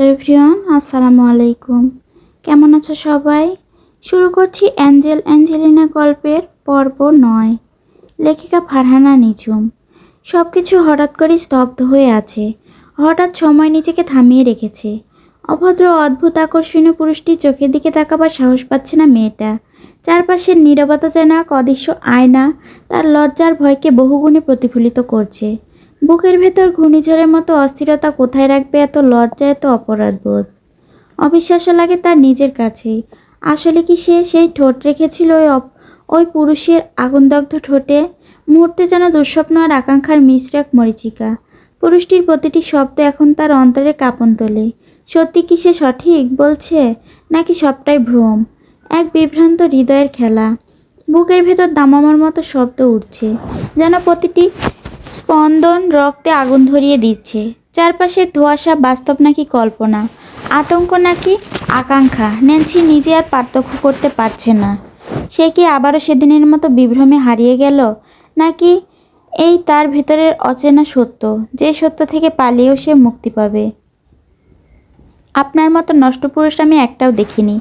Everyone, আসসালামু আলাইকুম। কেমন আছো সবাই? শুরু করছি অ্যাঞ্জেলিনা গল্পের পর্ব ৯। লেখিকা ফারহানা নিঝুম। সব কিছু হঠাৎ করেই স্তব্ধ হয়ে আছে। হঠাৎ সময় নিজেকে থামিয়ে রেখেছে। অভদ্র অদ্ভুত আকর্ষণীয় পুরুষটির চোখের দিকে তাকাবার সাহস পাচ্ছে না মেয়েটা। চারপাশের নীরবতা যেন এক অদৃশ্য আয়না তার লজ্জার ভয়কে বহুগুণে প্রতিফলিত করছে। বুকের ভেতর ঘূর্ণিঝড়ের মতো অস্থিরতা। কোথায় রাখবে এত লজ্জা, এত অপরাধবোধ? অবিশ্বাস্য লাগে তার নিজের কাছেই। আসলে কি সে সেই ঠোঁট রেখেছিল ওই পুরুষের আগুনদগ্ধ ঠোঁটে? মুহূর্তে যেন দুঃস্বপ্ন আর আকাঙ্ক্ষার মিশ্র এক মরীচিকা। পুরুষটির প্রতিটি শব্দ এখন তার অন্তরে কাঁপন তোলে। সত্যি কি সে সঠিক বলছে, নাকি সবটাই ভ্রম? এক বিভ্রান্ত হৃদয়ের খেলা। বুকের ভেতর দামামার মতো শব্দ উঠছে, যেন প্রতিটি স্পন্দন রক্তে আগুন ধরিয়ে দিচ্ছে। চারপাশের ধোঁয়াশা বাস্তব নাকি কল্পনা, আতঙ্ক নাকি আকাঙ্ক্ষা, ন্যান্সি নিজে আর পার্থক্য করতে পারছে না। সে কি আবারও সেদিনের মতো বিভ্রমে হারিয়ে গেল, নাকি এই তার ভেতরের অচেনা সত্য, যে সত্য থেকে পালিয়েও সে মুক্তি পাবে? আপনার মতো নষ্ট পুরুষ আমি একটাও দেখিনি।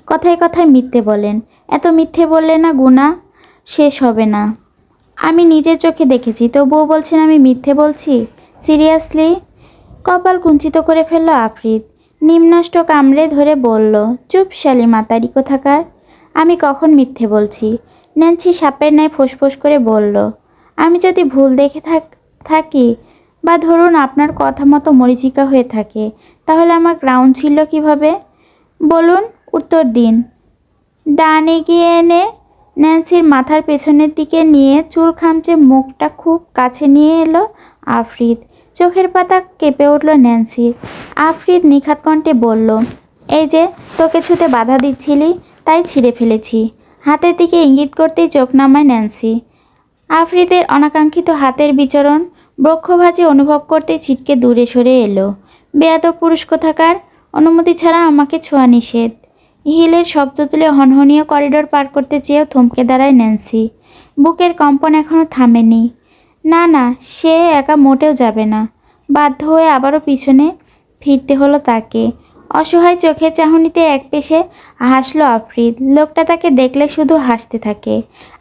কথায় কথায় মিথ্যে বলেন। এত মিথ্যে বললে না গুণা শেষ হবে না। আমি নিজের চোখে দেখেছি, তবুও বলছেন আমি মিথ্যে বলছি? সিরিয়াসলি? কপাল কুঞ্চিত করে ফেলল আফরিদ। নিম্নাষ্ট কামড়ে ধরে বলল, চুপ শালি মাতারি কোথাকার। আমি কখন মিথ্যে বলছি? ন্যান্সি সাপের ন্যায় ফোঁসফোঁস করে বলল, আমি যদি ভুল দেখে থাকি, বা ধরুন আপনার কথা মতো মরীচিকা হয়ে থাকে, তাহলে আমার গ্রাউন্ড ছিল কিভাবে? বলুন, উত্তর দিন। ডান এগিয়ে এনে ন্যান্সির মাথার পেছনের দিকে নিয়ে চুল খামচে মুখটা খুব কাছে নিয়ে এলো আফরিদ। চোখের পাতা কেঁপে উঠল ন্যান্সির। আফরিদ নিখাত কণ্ঠে বলল, এই যে তোকে ছুতে বাধা দিচ্ছিলি, তাই ছিঁড়ে ফেলেছি। হাতের দিকে ইঙ্গিত করতেই চোখ নামায় ন্যান্সি। আফরিদের অনাকাঙ্ক্ষিত হাতের বিচরণ বক্ষভাজে অনুভব করতেই ছিটকে দূরে সরে এলো। বেয়াদব পুরুষ কোথাকার, অনুমতি ছাড়া আমাকে ছোঁয়া নিষেধ। হিলের শব্দ তুলে হনহনীয় করিডোর পার করতে চেয়েও থমকে দাঁড়ায় ন্যান্সি। বুকের কম্পন এখনও থামেনি। না না, সে একা মোটেও যাবে না। বাধ্য হয়ে আবারও পিছনে ফিরতে হলো তাকে। অসহায় চোখের চাহনিতে একপেশে হাসল আফরিদ। লোকটা তাকে দেখলে শুধু হাসতে থাকে।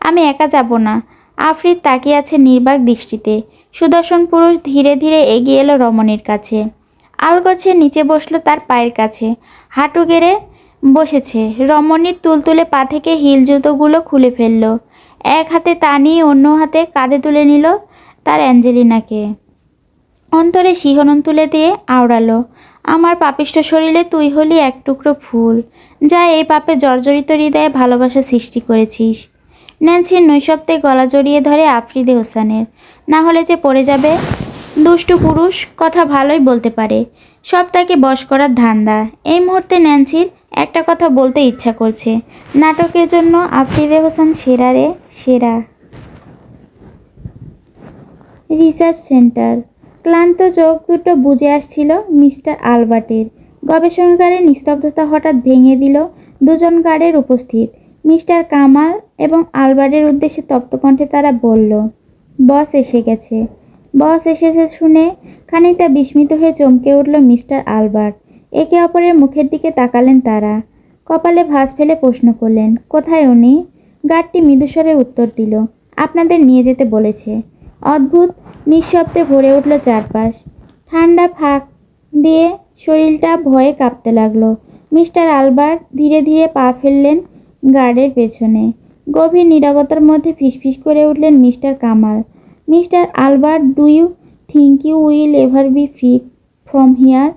আমি একা যাব না। আফরিদ তাকিয়ে আছে নির্বাক দৃষ্টিতে। সুদর্শন পুরুষ ধীরে ধীরে এগিয়ে এলো রমণীর কাছে। আলগোছে নিচে বসলো তার পায়ের কাছে, হাঁটু গেড়ে বসেছে। রমণীর তুলতুলে পা থেকে হিল জুতোগুলো খুলে ফেলল। এক হাতে তা নিয়ে অন্য হাতে কাঁধে তুলে নিল তার অ্যাঞ্জেলিনাকে। অন্তরে শিহরণ তুলে দিয়ে আওড়ালো, আমার পাপিষ্ঠ শরীরে তুই হলি এক টুকরো ফুল, যা এই পাপে জর্জরিত হৃদয়ে ভালোবাসা সৃষ্টি করেছিস। ন্যান্সির নৈশব্দে গলা জড়িয়ে ধরে আফরিদে হোসানের। না হলে যে পড়ে যাবে। দুষ্টু পুরুষ, কথা ভালোই বলতে পারে, সব তাকে বশ করার ধান্দা। এই মুহূর্তে ন্যান্সির একটা কথা বলতে ইচ্ছা করছে, নাটকের জন্য আফরিদে হোসেন সেরা রে সেরা। Research centre. ক্লান্ত চোখ দুটো বুজে আসছিল মিস্টার আলবার্টের। গবেষণাগারের নিস্তব্ধতা হঠাৎ ভেঙে দিল দুজন গার্ডের উপস্থিত। মিস্টার কামাল এবং আলবার্টের উদ্দেশ্যে তপ্তকণ্ঠে তারা বলল, বস এসে গেছে। বস এসেছে শুনে খানিকটা বিস্মিত হয়ে চমকে উঠল মিস্টার আলবার্ট। একে অপরের মুখের দিকে তাকালেন তারা। কপালে ভাঁজ ফেলে প্রশ্ন করলেন, কোথায় উনি? গার্ডটি মৃদুস্বরে উত্তর দিল, আপনাদের নিয়ে যেতে বলেছে। অদ্ভুত নিঃশব্দে ভরে উঠল চারপাশ। ঠান্ডা ফাঁক দিয়ে শরীরটা ভয়ে কাঁপতে লাগলো। মিস্টার আলবার্ট ধীরে ধীরে পা ফেললেন গার্ডের পেছনে। গভীর নীরবতার মধ্যে ফিসফিস করে উঠলেন mister Kamal, mister Albert, do you think you will ever be free from here?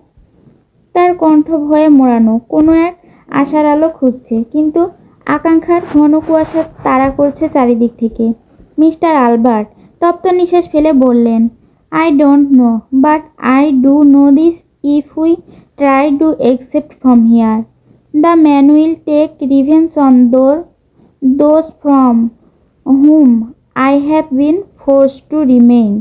তার কণ্ঠ ভয়ে মোড়ানো, কোনো এক আশার আলো খুঁজছে, কিন্তু আকাঙ্ক্ষার ঘন কুয়াশা তাড়া করছে চারিদিক থেকে। মিস্টার আলবার্ট তপ্ত নিঃশ্বাস ফেলে বললেন, I don't know, but I do know this, if we try to except from here, the man will take revenge on those from whom I have been forced to remain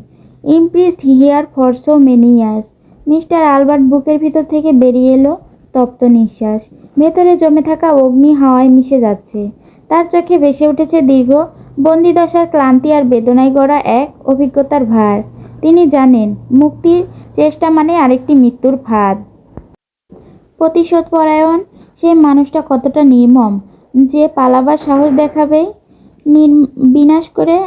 imprisoned here for so many years. Mister Albert বুকের ভিতর থেকে বেরিয়ে এলো তপ্ত নিঃশ্বাস। ভেতরে জমে থাকা অগ্নি হাওয়ায় মিশে যাচ্ছে। তার চোখে ভেসে উঠেছে দীর্ঘ বন্দিদশার ক্লান্তি আর বেদনায় গড়া এক অভিজ্ঞতার ভার। তিনি জানেন, মুক্তির চেষ্টা মানে আরেকটি মৃত্যুর ফাঁদ। প্রতিশোধ পরায়ণ সেই মানুষটা কতটা নির্মম যে পালাবার সাহস দেখাবে, বিনাশ করে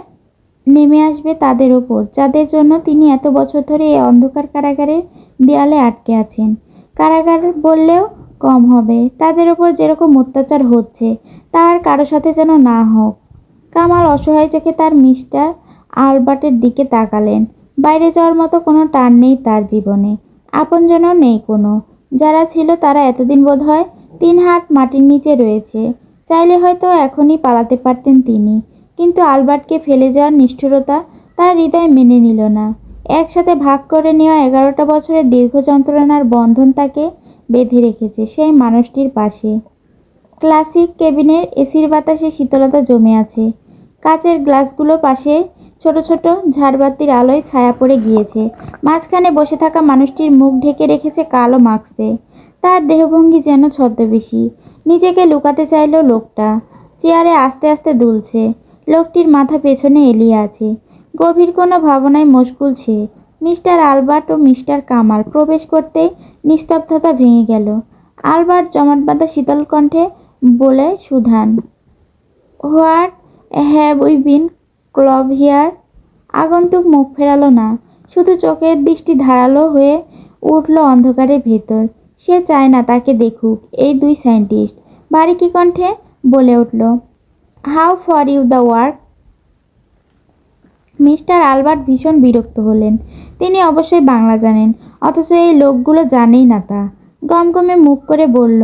নেমে আসবে তাদের ওপর, যাদের জন্য তিনি এত বছর ধরে এই অন্ধকার কারাগারের দেয়ালে আটকে আছেন। কারাগার বললেও কম হবে, তাদের ওপর যেরকম অত্যাচার হচ্ছে তা আর কারো সাথে যেন না হোক। কামাল অসহায় চোখে তার মিস্টার আলবার্টের দিকে তাকালেন। বাইরে যাওয়ার মতো কোনো টান নেই তার জীবনে, আপনজনও নেই কোনো। যারা ছিল তারা এতদিন বোধহয় 3 হাত মাটির নিচে রয়েছে। চাইলে হয়তো এখনই পালাতে পারতেন তিনি, কিন্তু আলবার্টকে ফেলে যাওয়ার নিষ্ঠুরতা তার হৃদয় মেনে নিল না। একসাথে ভাগ করে নেওয়া 11টা বছরের দীর্ঘ যন্ত্রণার বন্ধন তাকে বেঁধে রেখেছে সেই মানুষটির পাশে। ক্লাসিক কেবিনের এসির বাতাসে শীতলতা জমে আছে। কাচের গ্লাসগুলোর পাশে ছোট ছোট ঝাড়বাতির আলোয় ছায়া পড়ে গিয়েছে। মাঝখানে বসে থাকা মানুষটির মুখ ঢেকে রেখেছে কালো মাস্কে। তার দেহভঙ্গি যেন ছদ্মবেশী। নিজেকে লুকাতে চাইল লোকটা। চেয়ারে আস্তে আস্তে দুলছে। লোকটির মাথা পেছনে এলিয়ে আছে। গভীর কোনো ভাবনায় মশগুল সে। মিস্টার আলবার্ট ও মিস্টার কামাল প্রবেশ করতেই নিস্তব্ধতা ভেঙে গেল। আলবার্ট জমাট বাঁধা শীতল কণ্ঠে বলে সুধান, what have we been club here? আগন্তুক মুখ ফেরালো না, শুধু চোখের দৃষ্টি ধারালো হয়ে উঠল অন্ধকারের ভেতর। সে চায় না তাকে দেখুক এই দুই সায়েন্টিস্ট। বারিকি কণ্ঠে বলে উঠল, how for you the work? Mister Albert ভীষণ বিরক্ত হলেন। তিনি অবশ্যই বাংলা জানেন, অথচ এই লোকগুলো জানেই না তা। গমগমে মুখ করে বলল,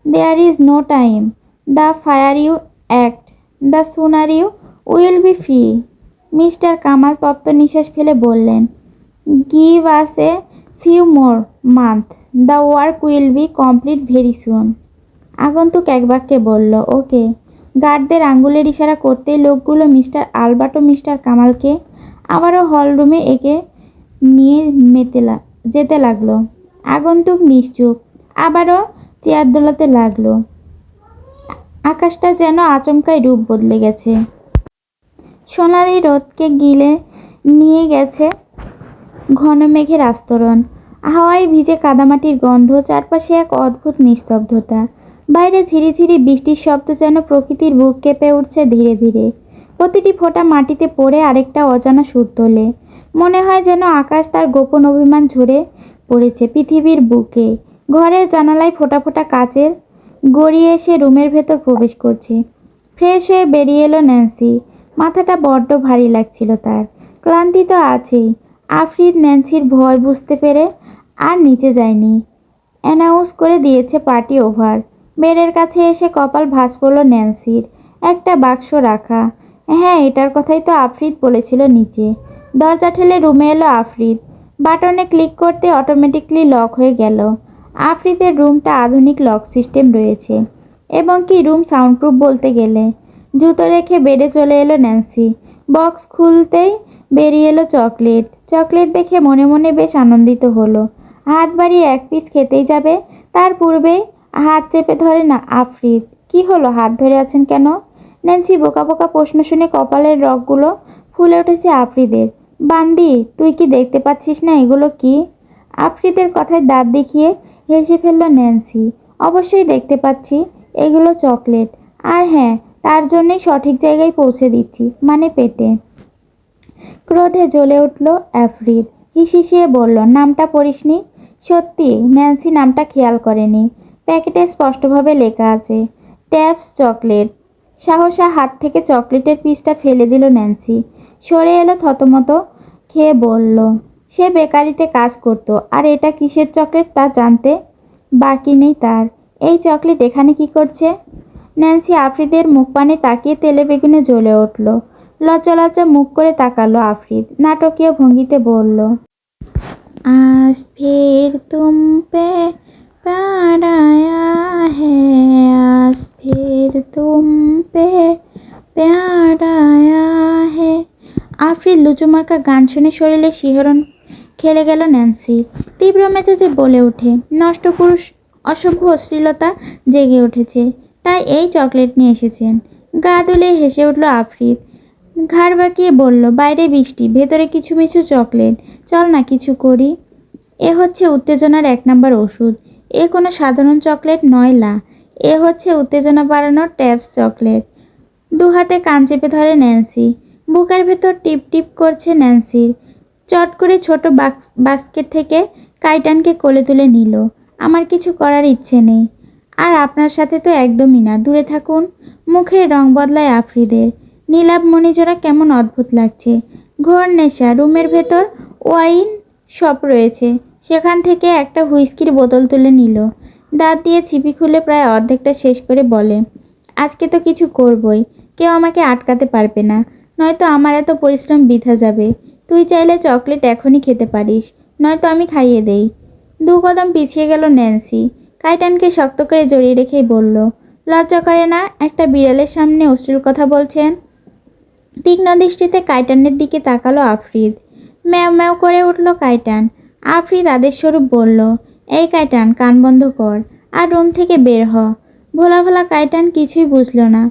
there is no time. The fire you act, the sooner you will be free. Mister Kamal তপ্ত নিঃশ্বাস ফেলে বললেন, give us a few more month, the work will be complete very soon. আগন্তুক এক বাক্যে বলল, ওকে। গার্ডদের আঙ্গুলের ইশারা করতেই লোকগুলো মিস্টার আলবার্ট ও মিস্টার কামালকে আবারও হলরুমে একে নিয়ে যেতে লাগলো। আগন্তুক নিশ্চুপ, আবারও চেয়ার দোলাতে লাগলো। আকাশটা যেন আচমকাই রূপ বদলে গেছে। সোনালি রোদকে গিলে নিয়ে গেছে ঘন মেঘের আস্তরণ। হাওয়ায় ভিজে কাদামাটির গন্ধ, চারপাশে এক অদ্ভুত নিস্তব্ধতা। বাইরে ঝিরিঝিরি বৃষ্টির শব্দ যেন প্রকৃতির বুক কেঁপে উঠছে ধীরে ধীরে। প্রতিটি ফোঁটা মাটিতে পড়ে আরেকটা অজানা সুর তোলে। মনে হয় যেন আকাশ তার গোপন অভিমান ঝরে পড়েছে পৃথিবীর বুকে। ঘরের জানালায় ফোঁটা ফোঁটা কাচের গড়িয়ে এসে রুমের ভেতর প্রবেশ করছে। ফ্রেশ হয়ে বেরিয়ে এলো ন্যান্সি। মাথাটা বড্ড ভারী লাগছিল তার। ক্লান্তি তো আছেই। আফরিদ ন্যান্সির ভয় বুঝতে পেরে আর নিচে যায়নি। অ্যানাউন্স করে দিয়েছে পার্টি ওভার। বেডের কাছে এসে কপাল ভাঁজ পড়ল ন্যান্সির। একটা বাক্স রাখা। হ্যাঁ, এটার কথাই তো আফরিদ বলেছিল নিচে। দরজা ঠেলে রুমে এলো আফরিদ। বাটনে ক্লিক করতে অটোমেটিকলি লক হয়ে গেল। আফরিদের রুমটা আধুনিক লক সিস্টেম রয়েছে, এবং কি রুম সাউন্ডপ্রুফ বলতে গেলে। জুতো রেখে বেডে চলে এলো ন্যান্সি। বক্স খুলতেই বেরিয়ে এলো চকলেট। চকলেট দেখে মনে মনে বেশ আনন্দিত হলো। হাত বাড়িয়ে এক পিস খেতেই যাবে, তার পূর্বেই হাত চেপে ধরে না আফরিদ। কি হলো, হাত ধরে আছেন কেন? ন্যান্সি বোকা বোকা প্রশ্ন শুনে কপালের রগগুলো ফুলে উঠেছে আফরিদের। বান্দি, তুই কি দেখতে পাচ্ছিস না এগুলো কি? আফরিদের কথায় দাঁত দেখিয়ে হেসে ফেলল ন্যান্সি। অবশ্যই দেখতে পাচ্ছি, এগুলো চকলেট। আর হ্যাঁ, তার জন্যই সঠিক জায়গায় পৌঁছে দিচ্ছি, মানে পেটে। ক্রোধে জ্বলে উঠল আফরিদ। হিসিয়ে বলল, নামটা পড়িসনি? সত্যি, ন্যান্সি নামটা খেয়াল করেনি। প্যাকেটে স্পষ্টভাবে লেখা আছে, ট্যাপস চকলেট। সাহসা হাত থেকে চকলেটের পিসটা ফেলে দিল ন্যান্সি। সরে এলো থতমত খেয়ে বলল, সে বেকারিতে কাজ করত, আর এটা কিসের চকলেট তা জানতে বাকি নেই তার। এই চকলেট এখানে কি করছে? ন্যান্সি আফরিদের মুখপানে তাকিয়ে তেলে বেগুনে জ্বলে উঠল। লজ্জা লজ্জা মুখ করে তাকালো আফরিদ। নাটকীয় ভঙ্গিতে বলল, আজ ফির তুম পে प्यार आया है, आज फिर तुम पे प्यार आया है। আফরিদ লুচুমার্কা গান শুনে শরীরে শিহরণ খেলে গেল ন্যান্সি। তীব্র মেজাজে বলে ওঠে, নষ্ট পুরুষ, অসভ্য অশ্লীলতা জেগে উঠেছে, তাই এই চকলেট নিয়ে এসেছেন। গা দুলে হেসে উঠল আফরিদ। ঘাড় বাঁকিয়ে বলল, বাইরে বৃষ্টি, ভেতরে কিছু মিছু চকলেট, চল না কিছু করি। এ হচ্ছে উত্তেজনার 1 নম্বর ওষুধ। এ কোনো সাধারণ চকলেট নয়। এ হচ্ছে উত্তেজনা বাড়ানোর ট্যাবস চকলেট। দু হাতে কান চেপে ধরে ন্যান্সি। বুকের ভেতর টিপ টিপ করছে ন্যান্সির। চট করে ছোট বাস্কেট থেকে কাইটানকে কোলে তুলে নিল। আমার কিছু করার ইচ্ছে নেই। আর আপনার সাথে তো একদমই না, দূরে থাকুন। মুখের রং বদলায় আফ্রিদের। নীলাভ মণিজোড়া কেমন অদ্ভুত লাগছে। ঘোর নেশা। রুমের ভেতর ওয়াইন শপ রয়েছে, সেখান থেকে একটা হুইস্কির বোতল তুলে নিল। দাঁত দিয়ে চিপি খুলে প্রায় অর্ধেকটা শেষ করে বলে, আজকে তো কিছু করবই। কেউ আমাকে আটকাতে পারবে না, নয়তো আমার এত পরিশ্রম বৃথা যাবে। তুই চাইলে চকলেট এখনই খেতে পারিস, নয়তো আমি খাইয়ে দেই। 2 কদম পিছিয়ে গেল ন্যান্সি। কাইটানকে শক্ত করে জড়িয়ে রেখেই বলল, লজ্জা করে না? একটা বিড়ালের সামনে অশ্লীল কথা বলছেন। তীক্ষ্ণ দৃষ্টিতে কাইটানের দিকে তাকালো আফ্রিদ। ম্যাও ম্যাও করে উঠল কাইটান। আফ্রিদ আদেশস্বরূপ বলল, এই কাইটান, কান বন্ধ কর আর রুম থেকে বের হ। ভোলা ভোলা কাইটান কিছুই বুঝল না।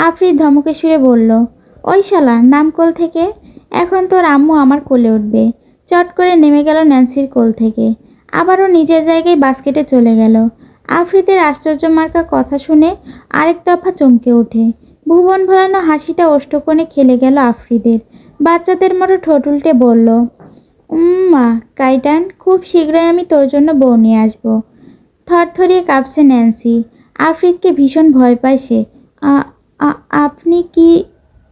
আফ্রিদ ধমকে সুরে বলল, ওই শালা, নাম কোল থেকে। এখন তোর আম্মু আমার কোলে উঠবে। চট করে নেমে গেল ন্যান্সির কোল থেকে। আবারও নিজের জায়গায় বাস্কেটে চলে গেল। আফ্রিদের আশ্চর্য মার্কা কথা শুনে আরেক দফা চমকে ওঠে। ভুবন ভোলানো হাসিটা ওষ্ঠকোণে খেলে গেল আফ্রিদের। বাচ্চাদের মতো ঠোঁট উল্টে বলল, মা কাইটান, খুব শীঘ্রই আমি তোর জন্য বউ নিয়ে আসবো। থরথরিয়ে কাঁপছে ন্যান্সি। আফ্রিদকে ভীষণ ভয় পায় সে। আপনি কি?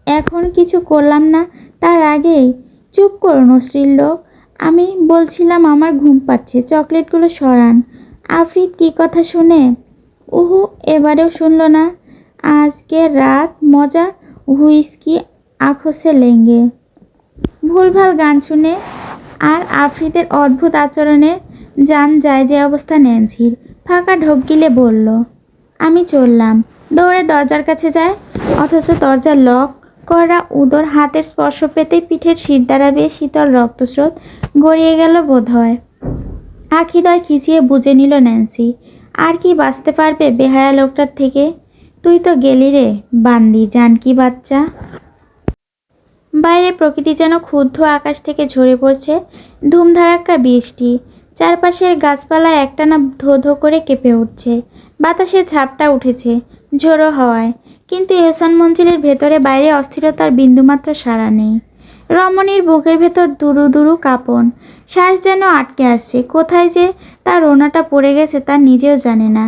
এখন কিছু করলাম না তার আগেই? চুপ করুন অশ্লীল লোক। আমি বলছিলাম আমার ঘুম পাচ্ছে, চকলেটগুলো সরান। আফ্রিদ কি কথা শুনে উহু এবারেও শুনল না। আজকে রাত মজা, হুইস্কি আঁখো সে লেঙ্গে। ভুলভাল গান শুনে আর আফ্রিদের অদ্ভুত আচরণে জান যায় যে অবস্থা ন্যান্সির। ফাঁকা ঢোক গিলে বলল, আমি চললাম। দৌড়ে দরজার কাছে যায়, অথচ দরজা লক করা। উদর হাতের স্পর্শ পেতেই পিঠের শিরদাঁড়া বেয়ে শীতল রক্তস্রোত গড়িয়ে গেল বোধ হয়। আখিদয় খিচিয়ে বুঝে নিল ন্যান্সি। আর কি বাঁচতে পারবে বেহায়া লোকটার থেকে? তুই তো গেলি রে বান্দি জানকি বাচ্চা। বাইরে প্রকৃতি যেন ক্ষুব্ধ, আকাশ থেকে ঝরে পড়ছে ধুমধারাক্কা বৃষ্টি। চারপাশের গাছপালা একটানা ধো ধো করে কেঁপে উঠছে। বাতাসে ঝাপটা উঠেছে ঝোড়ো হওয়ায়, কিন্তু এহসান মঞ্জিলের ভেতরে বাইরে অস্থিরতার বিন্দুমাত্র সাড়া নেই। রমণীর বুকের ভেতর দুরু দুরু কাঁপন, শ্বাস যেন আটকে আসছে। কোথায় যে তার ওড়নাটা পড়ে গেছে তা নিজেও জানে না।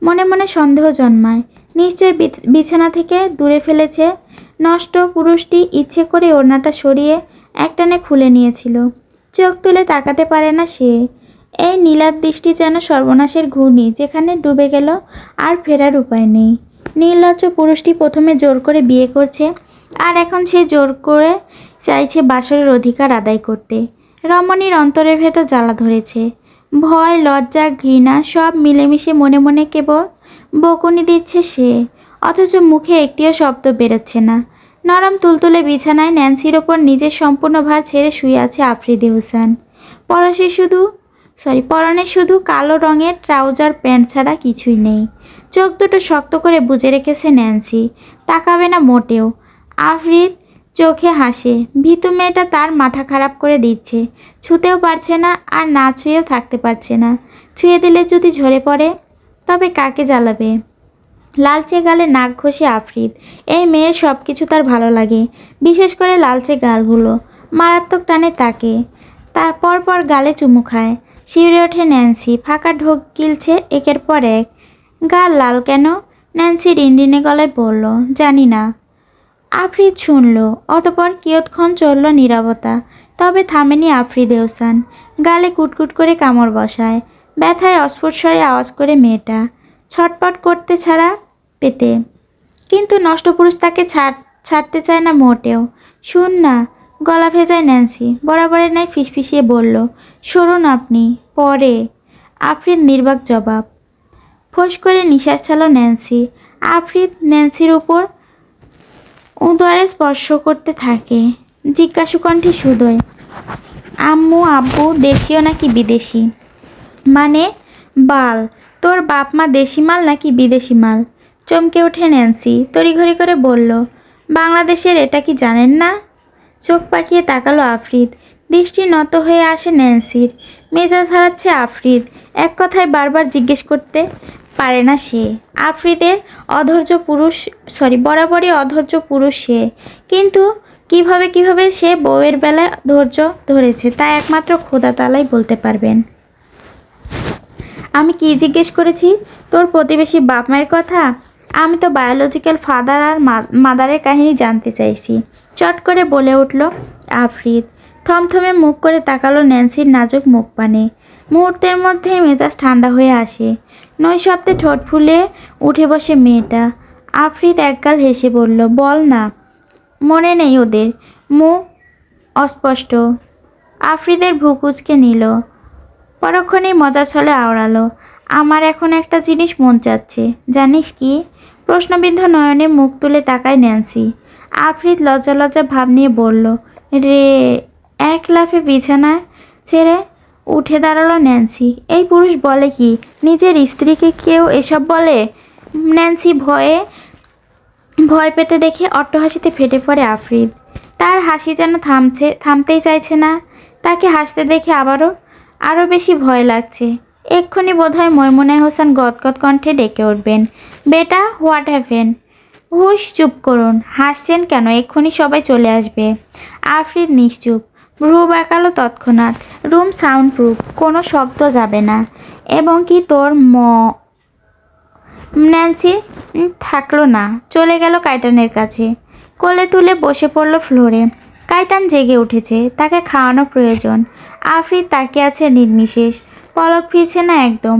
মনে মনে সন্দেহ জন্মায়, নিশ্চয় বিছানা থেকে দূরে ফেলেছে। নষ্ট পুরুষটি ইচ্ছে করে ওড়নাটা সরিয়ে একটানে খুলে নিয়েছিল। চোখ তুলে তাকাতে পারে না সে। এই নীলাভ দৃষ্টি যেন সর্বনাশের ঘূর্ণি, যেখানে ডুবে গেল আর ফেরার উপায় নেই। নির্লজ্জ পুরুষটি প্রথমে জোর করে বিয়ে করছে, আর এখন সে জোর করে চাইছে বাসরের অধিকার আদায় করতে। রমণীর অন্তরের ভেতর জ্বালা ধরেছে। ভয়, লজ্জা, ঘৃণা সব মিলেমিশে মনে মনে কেবল বকুনি দিচ্ছে সে, অথচ মুখে একটিও শব্দ বেরোচ্ছে না। নরম তুলতুলে বিছানায় ন্যান্সির ওপর নিজের সম্পূর্ণ ভার ছেড়ে শুয়ে আছে আফ্রিদি হোসেন। পরনে শুধু কালো রঙের ট্রাউজার প্যান্ট ছাড়া কিছুই নেই। চোখ দুটো শক্ত করে বুজে রেখেছে ন্যান্সি, তাকাবে না মোটেও। আফ্রিদ চোখে হাসে। ভীতু মেয়েটা তার মাথা খারাপ করে দিচ্ছে। ছুঁতেও পারছে না, আর না ছুঁয়েও থাকতে পারছে না। ছুঁয়ে দিলে যদি ঝরে পড়ে, তবে কাকে জ্বালাবে? লালচে গালে নাক ঘষে আফ্রিদ। এই মেয়ের সব কিছু তার ভালো লাগে, বিশেষ করে লালচে গালগুলো। মারাত্মক টানে তাকে। তারপর পর গালে চুমু খায়। শিউরে ওঠে ন্যান্সি। ফাঁকা ঢোক গিলছে একের পর এক। গাল লাল কেন? ন্যান্সি রিনরিনে গলায় বলল, জানি না। আফ্রিদ শুনল। অতপর কিয়ৎক্ষণ চলল নীরবতা। তবে থামেনি আফ্রিদ এহসান। গালে কুটকুট করে কামড় বসায়। ব্যথায় অস্ফুট স্বরে আওয়াজ করে মেয়েটা, ছটপট করতে ছাড়া পেতে। কিন্তু নষ্ট পুরুষ তাকে ছাড়তে চায় না মোটেও। শুন না। গলা ভেজায় ন্যান্সি। বরাবরের ন্যায় ফিসফিসিয়ে বলল, সরুন আপনি, পরে। আফ্রিদ নির্বাক জবাব। ফোঁস করে নিঃশ্বাস ছাড়ল ন্যান্সি। আফ্রিদ ন্যান্সির উপর উদরে স্পর্শ করতে থাকে। জিজ্ঞাসু কণ্ঠে সুদয়, আম্মু আব্বু দেশীয় নাকি বিদেশি? মানে বাল, তোর বাপ মা দেশি মাল নাকি বিদেশি মাল? চমকে ওঠে ন্যান্সি। তড়িঘড়ি করে বলল, বাংলাদেশের, এটা কি জানেন না? চোখ পাকিয়ে তাকালো আফ্রিদ। দৃষ্টি নত হয়ে আসে ন্যান্সির। মেজাজ হারাচ্ছে আফ্রিদ। এক কথায় বারবার জিজ্ঞেস করতে পারে না সে। আফ্রিদের বরাবরই অধৈর্য পুরুষ সে। কিন্তু কিভাবে সে বউয়ের বেলায় ধৈর্য ধরেছে তা একমাত্র খোদা তাআলাই বলতে পারবেন। আমি কি জিজ্ঞেস করেছি? তোর প্রতিবেশী বাপ মায়ের কথা? আমি তো বায়োলজিক্যাল ফাদার আর মাদারের কাহিনী জানতে চাইছি, চট করে বলে উঠল আফরিদ। থমথমে মুখ করে তাকালো ন্যান্সির নাজুক মুখ পানে। মুহূর্তের মধ্যেই মেজাজ ঠান্ডা হয়ে আসে। নৈশব্দে ঠোঁট ফুলে উঠে বসে মেয়েটা। আফরিদ একগাল হেসে বলল, বল না। মনে নেই ওদের? মুখ অস্পষ্ট। আফরিদের ভ্রু কুঁচকে নিল। পরক্ষণেই মজা ছলে আওড়ালো, আমার এখন একটা জিনিস মন চাচ্ছে, জানিস কি? প্রশ্নবিদ্ধ নয়নে মুখ তুলে তাকায় ন্যান্সি। আফরিদ লজ্জা ভাব নিয়ে বলল, রে। এক লাফে বিছানা ছেড়ে উঠে দাঁড়ালো ন্যান্সি। এই পুরুষ বলে কি? নিজের স্ত্রীকে কেউ এসব বলে? ন্যান্সি ভয় পেতে দেখে অট্টহাসিতে ফেটে পড়ে আফরিদ। তার হাসি যেন থামতেই চাইছে না। তাকে হাসতে দেখে আরও বেশি ভয় লাগছে। এক্ষুনি বোধহয় ময়মুনা হোসেন গদগদ কণ্ঠে ডেকে উঠবেন, বেটা, হোয়াট হ্যাপেন? হুশ, চুপ করুন। হাসছেন কেন? এক্ষুনি সবাই চলে আসবে। আফরিদ নিশ্চুপ, ভ্রু বাঁকালো তৎক্ষণাৎ। রুম সাউন্ড প্রুফ, কোনো শব্দ যাবে না। এবং কি তোর ন্যান্সি থাকলো না, চলে গেল কাইটানের কাছে। কোলে তুলে বসে পড়ল ফ্লোরে। কাইটান জেগে উঠেছে, তাকে খাওয়ানো প্রয়োজন। আফরিদ তাকিয়ে আছে নির্বিশেষ, পলক ফিরছে না একদম।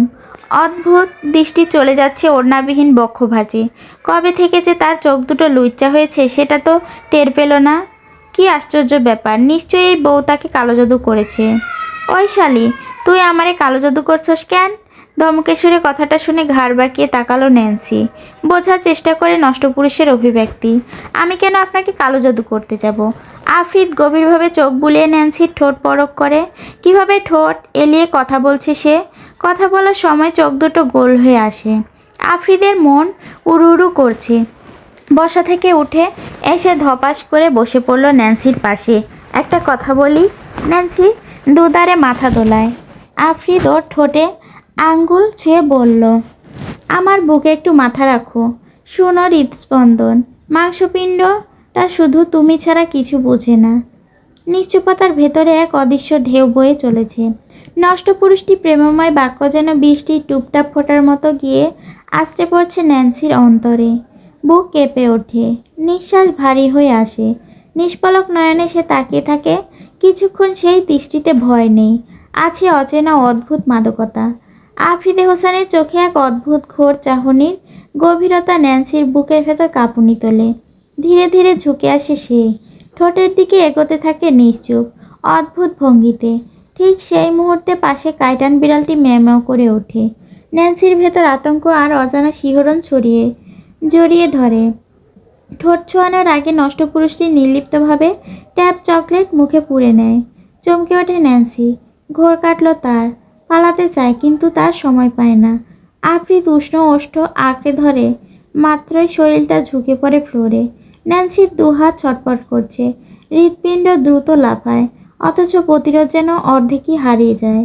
অদ্ভুত দৃষ্টি চলে যাচ্ছে ওড়নাবিহীন বক্ষভাজে। কবে থেকে যে তার চোখ দুটো লুচ্চা হয়েছে সেটা তো টের পেল না। কি আশ্চর্য ব্যাপার, নিশ্চয়ই এই বউ তাকে কালো জাদু করেছে। ওই শালি, তুই আমারে কালো জাদু করছস কেন? ধমকেশ্বরে কথাটা শুনে ঘাড় বাঁকিয়ে তাকালো ন্যান্সি, বোঝার চেষ্টা করে নষ্ট পুরুষের অভিব্যক্তি। আমি কেন আপনাকে কালো জাদু করতে যাব? আফরিদ গভীরভাবে চোখ বুলিয়ে ন্যান্সির ঠোঁট পরখ করে। কিভাবে ঠোঁট এলিয়ে কথা বলছে সে। কথা বলার সময় চোখ দুটো গোল হয়ে আসে। আফরিদের মন উড়ু করছে। বসা থেকে উঠে এসে ধপাস করে বসে পড়ল ন্যান্সির পাশে। একটা কথা বলি? ন্যান্সি দুদারে মাথা দোলায়। আফরিদ ওর ঠোঁটে আঙ্গুল ছুঁয়ে বলল, আমার বুকে একটু মাথা রাখো। শুনো হৃদস্পন্দন, মাংসপিণ্ডটা শুধু তুমি ছাড়া কিছু বোঝে না। নিশ্চুপতার ভেতরে এক অদৃশ্য ঢেউ বয়ে চলেছে। নষ্ট পুরুষটি প্রেমময় বাক্য যেন বৃষ্টির টুপটাপ ফোটার মতো গিয়ে আছড়ে পড়ছে ন্যান্সির অন্তরে। বুক কেঁপে ওঠে, নিঃশ্বাস ভারী হয়ে আসে। নিষ্পলক নয়নে সে তাকিয়ে থাকে। কিছুক্ষণ সেই দৃষ্টিতে ভয় নেই, আছে অচেনা অদ্ভুত মাদকতা। আফরিদে হোসেনের চোখে এক অদ্ভুত ঘোর চাহনির গভীরতা ন্যান্সির বুকের ভেতর কাঁপুনি তোলে। ধীরে ধীরে ঝুঁকে আসে সে, ঠোঁটের দিকে এগোতে থাকে নিশ্চুপ, অদ্ভুত ভঙ্গিতে। ঠিক সেই মুহূর্তে পাশে কাইটান বিড়ালটি ম্যাও করে ওঠে। ন্যান্সির ভেতর আতঙ্ক আর অজানা শিহরণ জড়িয়ে ধরে। ঠোঁট ছোঁয়ানোর আগে নষ্ট পুরুষটি নির্লিপ্তভাবে ট্যাপ চকলেট মুখে পুরে নেয়। চমকে ওঠে ন্যান্সি, ঘোর কাটল তার। পালাতে চায় কিন্তু তার সময় পায় না। আফরিদ উষ্ণ ওষ্ঠ আঁকড়ে ধরে, মাত্রই শরীরটা ঝুঁকে পড়ে ফ্লোরে। ন্যান্সির দুহাত ছটফট করছে, হৃৎপিণ্ড দ্রুত লাফায়, অথচ প্রতিরোধ যেন অর্ধেকই হারিয়ে যায়।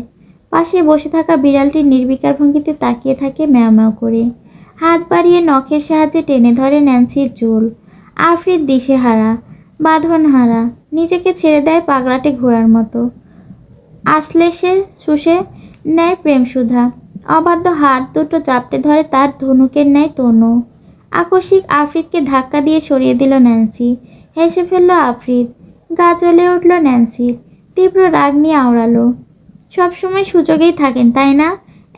পাশে বসে থাকা বিড়ালটি নির্বিকার ভঙ্গিতে তাকিয়ে থাকে ম্যাও করে। হাত বাড়িয়ে নখের সাহায্যে টেনে ধরে ন্যান্সির চুল। আফরিদ দিশেহারা, বাঁধনহারা, নিজেকে ছেড়ে দেয় পাগলাটে ঘোড়ার মতো। আসলে সে শুষে নেয় প্রেমসুধা। অবাধ্য হাত দুটো জাপটে ধরে তার ধনুকের ন্যায় তনু। আকস্মিক আফরিদকে ধাক্কা দিয়ে সরিয়ে দিল ন্যান্সি। হেসে ফেলল আফরিদ। গা জ্বলে উঠল ন্যান্সির। তীব্র রাগ নিয়ে আওড়ালো, সবসময় সুযোগেই থাকেন তাই না?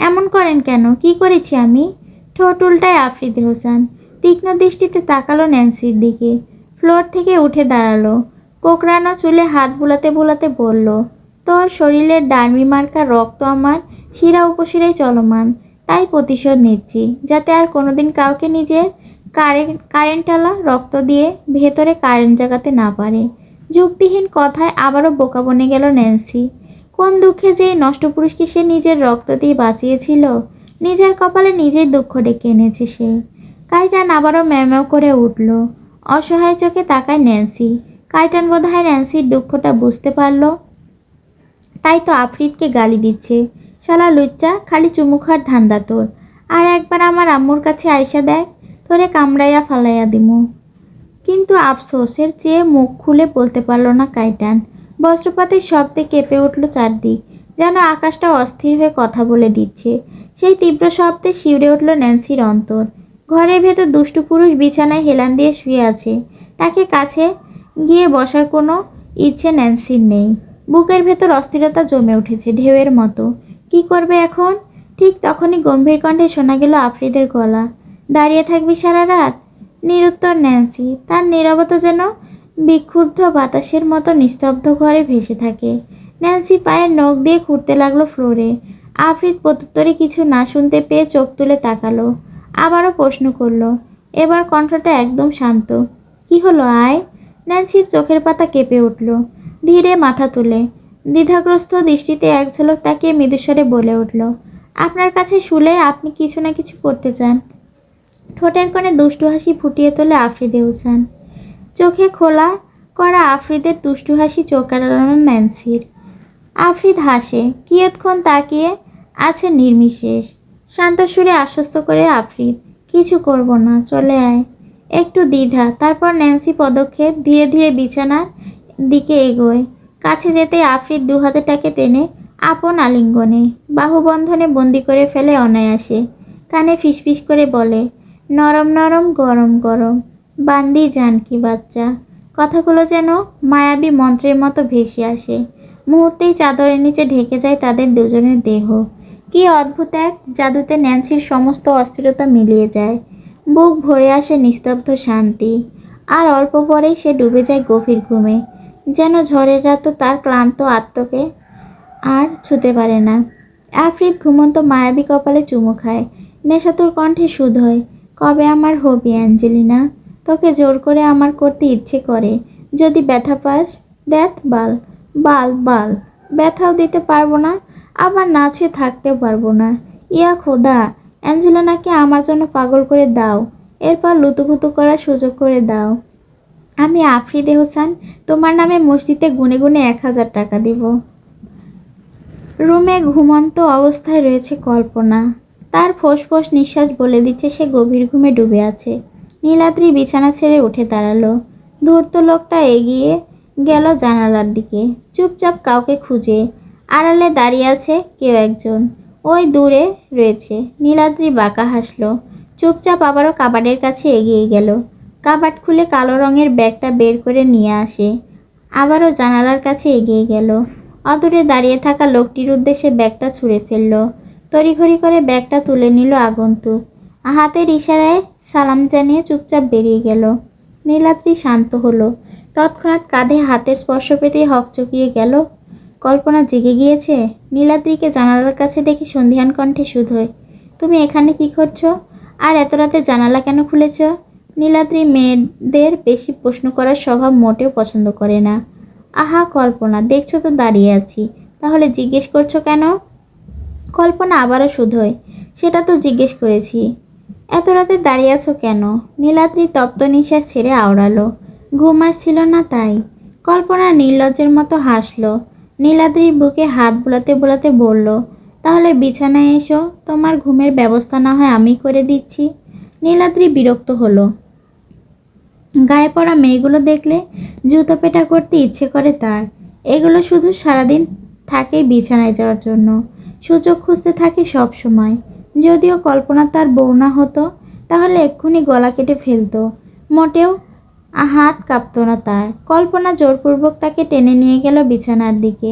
এমন করেন কেন? কি করেছি আমি? ঠোঁট উল্টায় আফরিদে হোসেন। তীক্ষ্ণ দৃষ্টিতে তাকালো ন্যান্সির দিকে। ফ্লোর থেকে উঠে দাঁড়ালো, কোকড়ানো চুলে হাত বুলাতে বলল, তোর শরীরের ডার্মি মার্কা রক্ত আমার শিরা উপশিরায় চলমান। তাই প্রতিশোধ নিচ্ছি, যাতে আর কোনোদিন কাউকে নিজের কারেন্টালা রক্ত দিয়ে ভেতরে কারেন্ট জাগাতে না পারে। যুক্তিহীন কথায় আবারও বোকা বনে গেল ন্যান্সি। কোন দুঃখে যে নষ্ট পুরুষকে সে নিজের রক্ত দিয়ে বাঁচিয়েছিল, নিজের কপালে নিজেই দুঃখ ডেকে এনেছে সে। কাইটান আবারও ম্যাও করে উঠল। অসহায় চোখে তাকায় ন্যান্সি। কাইটান বোধহয় ন্যান্সির দুঃখটা বুঝতে পারল, তাই তো আফরিদকে গালি দিচ্ছে। শালা লুচ্চা, খালি চুমু খাওয়ার ধান্দা তোর। আর একবার আমার আম্মুর কাছে আইসা দেখ, তোরে কামড়াইয়া ফালাইয়া দিমু। কিন্তু আফসোসের চেয়ে মুখ খুলে বলতে পারল না কাইটান। বজ্রপাতের শব্দে কেঁপে উঠল চারদিক, যেন আকাশটা অস্থির হয়ে কথা বলে দিচ্ছে। সেই তীব্র শব্দে শিউরে উঠল ন্যান্সির অন্তর। ঘরের ভেতর দুষ্টু পুরুষ বিছানায় হেলান দিয়ে শুয়ে আছে। তাকে কাছে গিয়ে বসার কোনো ইচ্ছে ন্যান্সির নেই। বুকের ভেতর অস্থিরতা জমে উঠেছে ঢেউয়ের মতো। কি করবে এখন? ঠিক তখনই গম্ভীর কণ্ঠে শোনা গেল আফ্রিদের গলা। দাঁড়িয়ে থাকবি সারা রাত? নিরুত্তর ন্যান্সি। তার নীরবতা যেন বিক্ষুব্ধ বাতাসের মতো নিস্তব্ধ ঘরে ভেসে থাকে। ন্যান্সি পায়ের নখ দিয়ে খুঁড়তে লাগলো ফ্লোরে। আফ্রিদ প্রত্যুত্তরে কিছু না শুনতে পেয়ে চোখ তুলে তাকালো। আবারও প্রশ্ন করলো। এবার কণ্ঠটা একদম শান্ত। কি হলো আয়? ন্যান্সির চোখের পাতা কেঁপে উঠল। ধীরে মাথা তুলে দ্বিধাগ্রস্ত দৃষ্টিতে এক ঝলক তাকিয়ে মৃদুস্বরে বলে উঠল, আপনার কাছে শুলে আপনি কিছু না কিছু করতে চান। ঠোঁটের কোণে দুষ্টু হাসি ফুটিয়ে তোলে আফ্রিদে হোসেন। চোখে খোলা করা আফ্রিদের দুষ্টু হাসি চোখ এড়ানো ন্যান্সির। আফ্রিদ হাসে, কিয়ৎক্ষণ তাকিয়ে আছে নির্বিশেষ। শান্ত সুরে আশ্বস্ত করে আফ্রিদ, কিছু করব না, চলে আয়। একটু দ্বিধা, তারপর ন্যান্সি পদক্ষেপ ধীরে ধীরে বিছানার দিকে এগোয়। কাছে যেতেই আফ্রিদ দু হাতে তাকে টেনে আপন আলিঙ্গনে বাহুবন্ধনে বন্দি করে ফেলে অনায়াসে। কানে ফিসফিস করে বলে, নরম নরম গরম গরম বান্দি জানকি বাচ্চা। কথাগুলো যেন মায়াবী মন্ত্রের মতো ভেসে আসে। মুহূর্তেই চাদরের নিচে ঢেকে যায় তাদের দুজনের দেহ। কি অদ্ভুত এক জাদুতে ন্যান্সির সমস্ত অস্থিরতা মিলিয়ে যায়। বুক ভরে আসে নিস্তব্ধ শান্তি। আর অল্প পরেই সে ডুবে যায় গভীর ঘুমে। যেন ঝড়ের রাতও তার ক্লান্ত আত্মকে আর ছুতে পারে না। আফ্রিদ ঘুমন্ত মায়াবী কপালে চুমু খায়। নেশাতুর কণ্ঠে সুধ হয়, কবে আমার হবি অ্যাঞ্জেলিনা? তোকে জোর করে আমার করতে ইচ্ছে করে। যদি ব্যথা পাস, দেখ বাল বাল বাল। ব্যথাও দিতে পারবো না, আবার না ছুঁয়ে থাকতেও পারবো না। ইয়া খোদা, অ্যাঞ্জেলিনাকে আমার জন্য পাগল করে দাও। এরপর লুতুপুতু করার সুযোগ করে দাও। আমি আফ্রিদে হোসেন তোমার নামে মসজিদে গুনে গুনে 1000 টাকা দিব। রুমে ঘুমন্ত অবস্থায় রয়েছে কল্পনা। তার ফোঁস নিঃশ্বাস বলে দিচ্ছে সে গভীর ঘুমে ডুবে আছে। নীলাদ্রি বিছানা ছেড়ে উঠে দাঁড়ালো। ধূর্ত লোকটা এগিয়ে গেল জানালার দিকে, চুপচাপ কাউকে খুঁজে। আড়ালে দাঁড়িয়ে আছে কেউ একজন, ওই দূরে রয়েছে। নীলাদ্রি বাঁকা হাসলো। চুপচাপ আবারও কাবাডের কাছে এগিয়ে গেল। কাবাড খুলে কালো রঙের ব্যাগটা বের করে নিয়ে আসে। আবারও জানালার কাছে এগিয়ে গেল। অদূরে দাঁড়িয়ে থাকা লোকটির উদ্দেশ্যে ব্যাগটা ছুঁড়ে ফেলল। তড়িঘড়ি করে ব্যাগটা তুলে নিল আগন্তুক। হাতের ইশারায় সালাম জানিয়ে চুপচাপ বেরিয়ে গেল। নীলাদ্রি শান্ত হলো। তৎক্ষণাৎ কাঁধে হাতের স্পর্শ পেতেই হকচকিয়ে গেল। কল্পনা জেগে গিয়েছে। নীলাদ্রিকে জানালার কাছে দেখে সন্ধিহান কণ্ঠে শুধোয়, তুমি এখানে কি করছো? আর এত রাতে জানালা কেন খুলেছ? নীলাদ্রি মেয়েদের বেশি প্রশ্ন করার স্বভাব মোটেও পছন্দ করে না। আহা কল্পনা, দেখছো তো দাঁড়িয়ে আছি, তাহলে জিজ্ঞেস করছো কেন? কল্পনা আবারও শুধোয়, সেটা তো জিজ্ঞেস করেছি। এত রাতে দাঁড়িয়ে আছো কেন? নীলাদ্রি তপ্ত নিঃশ্বাস ছেড়ে আওড়ালো, ঘুম আসছিল না তাই। কল্পনা নির্লজ্জের মতো হাসলো। নীলাদ্রির বুকে হাত বোলাতে বোলাতে বলল, তাহলে বিছানায় এসো, তোমার ঘুমের ব্যবস্থা না হয় আমি করে দিচ্ছি। নীলাদ্রি বিরক্ত হলো। গায়ে পড়া মেয়েগুলো দেখলে জুতো পেটা করতে ইচ্ছে করে তার। এগুলো শুধু সারাদিন থাকে বিছানায় যাওয়ার জন্য, সুযোগ খুঁজতে থাকে সব সময়। যদিও কল্পনা তার বউ না হতো, তাহলে এক্ষুনি গলা কেটে ফেলতো। মোটেও হাত কাঁপতো না তার। কল্পনা জোরপূর্বক তাকে টেনে নিয়ে গেল বিছানার দিকে।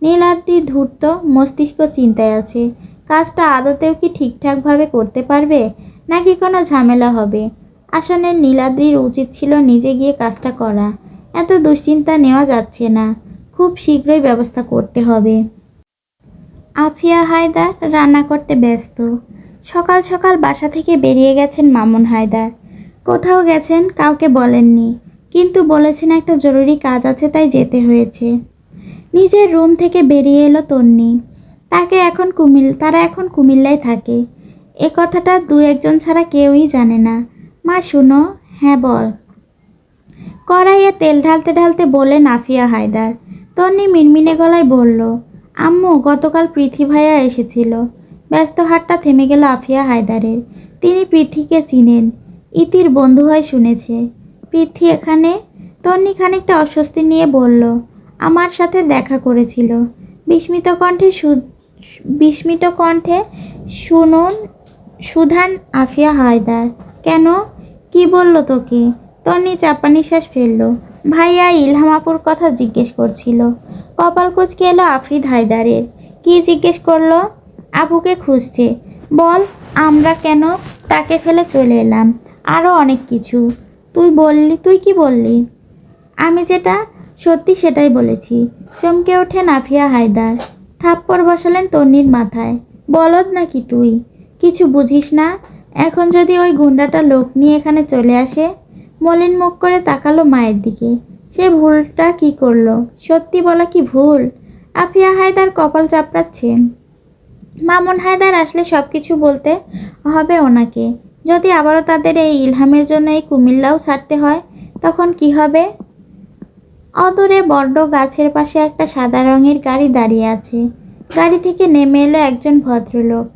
নীলাদ্রি ধূর্ত মস্তিষ্ক চিন্তায় আছে, কাজটা আদতেও কি ঠিকঠাকভাবে করতে পারবে, নাকি কোনো ঝামেলা হবে। আসলে নীলাদ্রির উচিত ছিল নিজে গিয়ে কাজটা করা। এত দুশ্চিন্তা নেওয়া যাচ্ছে না, খুব শীঘ্রই ব্যবস্থা করতে হবে। আফিয়া হায়দার রান্না করতে ব্যস্ত। সকাল সকাল বাসা থেকে বেরিয়ে গেছেন মামুন হায়দার। কোথাও গেছেন কাউকে বলেননি, কিন্তু বলেছেন একটা জরুরি কাজ আছে তাই যেতে হয়েছে। নিজের রুম থেকে বেরিয়ে এলো তন্নি। তারা এখন কুমিল্লায় থাকে। এ কথাটা দু একজন ছাড়া কেউই জানে না। মা শুনো। হ্যাঁ বল। কড়াইয়ে তেল ঢালতে ঢালতে বললেন আফিয়া হায়দার। তন্নি মিনমিনে গলায় বলল, আম্মু, গতকাল পৃথ্বী ভাইয়া এসেছিল। ব্যস্ত হাতটা থেমে গেল আফিয়া হায়দারের। তিনি পৃথ্বীকে চিনেন, ইতির বন্ধু হয় শুনেছে। পৃথ্বী এখানে? তন্নি খানিকটা অস্বস্তি নিয়ে বলল, আমার সাথে দেখা করেছিল। বিস্মিত কণ্ঠে শুনুন সুধান আফিয়া হায়দার। কেন? কি বলল তোকে? তন্নি চাপা নিঃশ্বাস ফেলল। ভাইয়া ইলহাম আপুর কথা জিজ্ঞেস করছিল। কপাল কুঁচকে এলো আফরিদ হায়দারের। কি জিজ্ঞেস করলো? আপুকে খুঁজছে। বল, আমরা কেন তাকে ফেলে চলে এলাম। আরও অনেক কিছু। তুই কি বললি? আমি যেটা সত্যি সেটাই বলেছি। চমকে ওঠেন আফিয়া হায়দার। থাপ্পড় বসালেন তন্নির মাথায়। বলদ নাকি তুই? কিছু বুঝিস না? এখন যদি ওই গুন্ডাটা লোক নিয়ে এখানে চলে আসে? মলিন মুখ করে তাকালো মায়ের দিকে। সে ভুলটা কি করলো? সত্যি বলা কি ভুল? আফিয়া হায়দার কপাল চাপড়াচ্ছেন। মামুন হায়দার আসলে সব কিছু বলতে হবে ওনাকে। যদি আবারও তাদের এই ইলহামের জন্য এই কুমিল্লাও ছাড়তে হয়, তখন কি হবে? অদূরে বড্ড গাছের পাশে একটা সাদা রঙের গাড়ি দাঁড়িয়ে আছে। গাড়ি থেকে নেমে এলো একজন ভদ্রলোক।